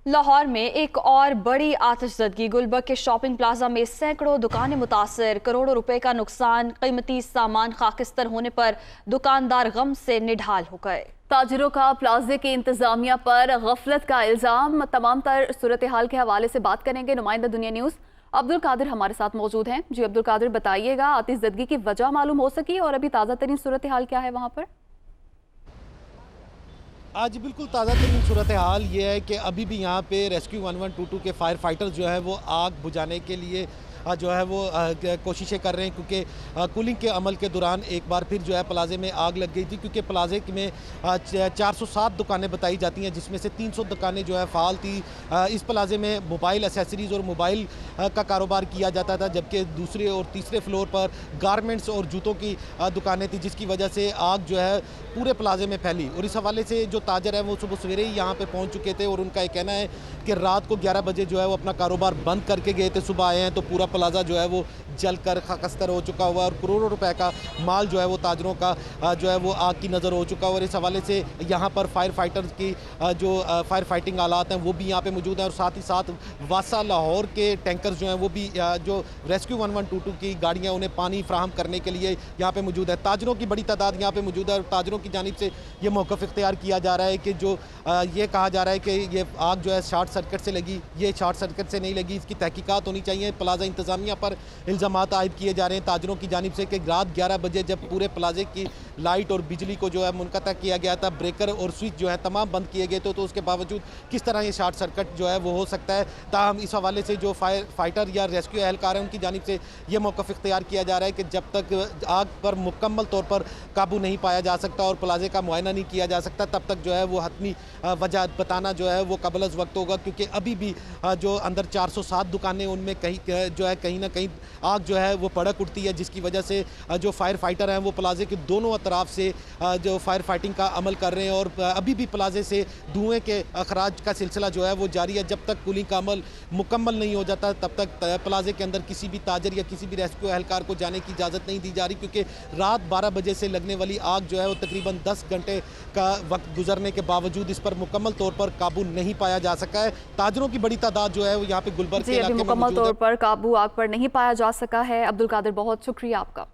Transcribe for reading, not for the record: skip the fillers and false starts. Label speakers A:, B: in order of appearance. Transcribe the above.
A: लाहौर में एक और बड़ी आतिशज़दगी। गुलबर्ग के शॉपिंग प्लाजा में सैकड़ों दुकानें मुतासर, करोड़ों रुपए का नुकसान, कीमती सामान खाकिस्तर होने पर दुकानदार गम से निढाल हो गए।
B: ताजिरों का प्लाजे की इंतजामिया पर गफलत का इल्जाम। तमाम तर सूरत हाल के हवाले से बात करेंगे नुमाइंदा दुनिया न्यूज़ अब्दुल कादिर हमारे साथ मौजूद हैं। जी अब्दुल कादिर, बताइएगा आतिशज़दगी की वजह मालूम हो सकी और अभी ताज़ा तरीन सूरत हाल क्या है वहाँ पर?
C: आज बिल्कुल ताज़ा तरीन सूरत हाल ये है कि अभी भी यहाँ पे रेस्क्यू 1122 के फायर फाइटर्स जो है वो आग बुझाने के लिए जो है वो कोशिशें कर रहे हैं, क्योंकि कूलिंग के अमल के दौरान एक बार फिर जो है प्लाजे में आग लग गई थी। क्योंकि प्लाजे में 407 दुकानें बताई जाती हैं, जिसमें से 300 दुकानें जो है फ़ाल थी। इस प्लाजे में मोबाइल एसेसरीज़ और मोबाइल का कारोबार किया जाता था, जबकि दूसरे और तीसरे फ्लोर पर गारमेंट्स और जूतों की दुकानें थी, जिसकी वजह से आग जो है पूरे प्लाजे में फैली। और इस हवाले से जो ताजर है वो सुबह सवेरे ही यहाँ पे पहुँच चुके थे और उनका ये कहना है कि रात को 11 बजे जो है वो अपना कारोबार बंद करके गए थे। सुबह आए हैं तो पूरा प्लाजा जो है वो जलकर खाकस्तर हो चुका हुआ और करोड़ों रुपए का माल जो है वो ताजरों का जो है वो आग की नज़र हो चुका। और इस हवाले से यहाँ पर फायर फाइटर्स की जो फायर फाइटिंग आलात हैं वो भी यहाँ पे मौजूद हैं। और साथ ही साथ वासा लाहौर के टैंकर्स जो हैं वो भी जो रेस्क्यू 1122 की गाड़ियाँ उन्हें पानी फ्राहम करने के लिए यहाँ पे मौजूद है। ताजरों की बड़ी तादाद यहाँ पे मौजूद है और ताजरों की जानिब से ये मौक़िफ़ इख्तियार किया जा रहा है कि जो ये कहा जा रहा है कि ये आग जो है शॉर्ट सर्किट से लगी, ये शॉर्ट सर्किट से नहीं लगी, इसकी तहकीकात होनी चाहिए। प्लाजा इंतज़ामिया पर इल्ज़ामात आयद किए जा रहे हैं ताजरों की जानिब से कि रात 11 बजे जब पूरे प्लाजे की लाइट और बिजली को जो है मुनक़ता किया गया था, ब्रेकर और स्विच जो है तमाम बंद किए गए थे, तो उसके बावजूद किस तरह ये शॉर्ट सर्किट जो है वो हो सकता है। ताहम इस हवाले से जो फायर फाइटर या रेस्क्यू एहलकार हैं उनकी जानिब से ये मौक़िफ़ इख्तियार किया जा रहा है कि जब तक आग पर मुकम्मल तौर पर काबू नहीं पाया जा सकता और प्लाजे का मुआयना नहीं किया जा सकता, तब तक जो है वो हतमी वजह बताना जो है वो कबल अज़ वक्त होगा। क्योंकि अभी भी जो अंदर 407 दुकानें उनमें कहीं जो है कहीं ना कहीं आग जो है वो भड़क उठती है, जिसकी वजह से जो फायर फाइटर हैं वो प्लाजे के दोनों अतराफ से जो फायर फाइटिंग का अमल कर रहे हैं। और अभी भी प्लाजे से धुएँ के अखराज का सिलसिला जो है वो जारी है। जब तक कूलिंग का अमल मुकम्मल नहीं हो जाता तब तक प्लाजे के अंदर किसी भी ताजर या किसी भी रेस्क्यू एहलकार को जाने की इजाज़त नहीं दी जा रही। क्योंकि रात 12 बजे से लगने वाली आग जो है वो तकरीबन 10 घंटे का वक्त गुजरने के बावजूद इस पर मुकम्मल तौर पर काबू नहीं पाया जा सका है। ताजरों की बड़ी तादाद जो है वो यहाँ पे गुलबर्ग के इलाके में
B: मुकम्मल तौर पर काबू आग पर नहीं पाया जा सका है। अब्दुल कादिर, बहुत शुक्रिया आपका।